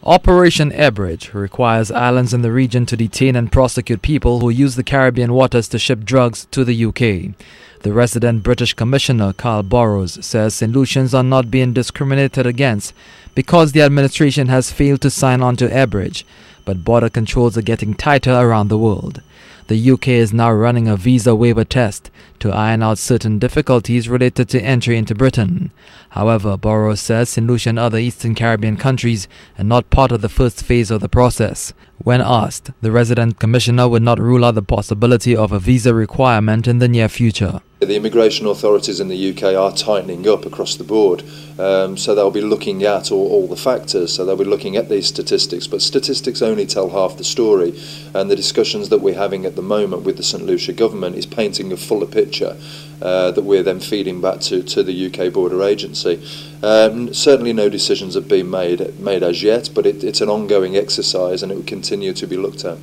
Operation Airbridge requires islands in the region to detain and prosecute people who use the Caribbean waters to ship drugs to the UK. The resident British Commissioner Carl Burrows says St. Lucians are not being discriminated against because the administration has failed to sign on to Airbridge, but border controls are getting tighter around the world. The UK is now running a visa waiver test to iron out certain difficulties related to entry into Britain. However, Burrows says St. Lucia and other Eastern Caribbean countries are not part of the first phase of the process. When asked, the resident commissioner would not rule out the possibility of a visa requirement in the near future. The immigration authorities in the UK are tightening up across the board, so they'll be looking at all the factors, so they'll be looking at these statistics, but statistics only tell half the story, and the discussions that we're having at the moment with the St. Lucia government is painting a fuller picture that we're then feeding back to the UK Border Agency. Certainly no decisions have been made as yet, but it's an ongoing exercise and it will continue to be looked at.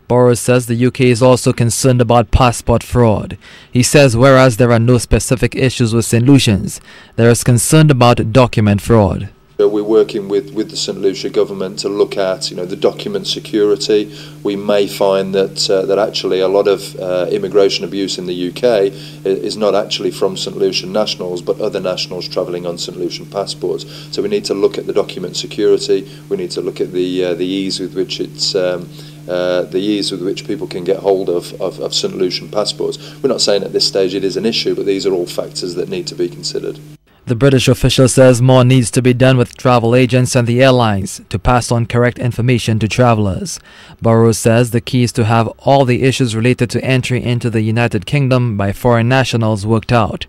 Burrows says the UK is also concerned about passport fraud. He says whereas there are no specific issues with St. Lucians, there is concern about document fraud. We're working with the St. Lucia government to look at the document security. We may find that actually a lot of immigration abuse in the UK is not actually from St. Lucian nationals but other nationals travelling on St. Lucian passports. So we need to look at the document security. We need to look at the ease with which people can get hold of St. Lucian passports. We're not saying at this stage it is an issue, but these are all factors that need to be considered. The British official says more needs to be done with travel agents and the airlines to pass on correct information to travellers. Burrows says the key is to have all the issues related to entry into the United Kingdom by foreign nationals worked out.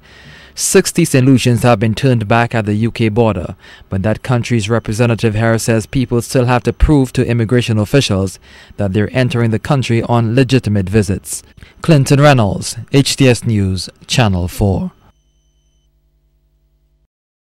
60 St. Lucians have been turned back at the UK border, but that country's representative here says people still have to prove to immigration officials that they're entering the country on legitimate visits. Clinton Reynolds, HTS News, Channel 4.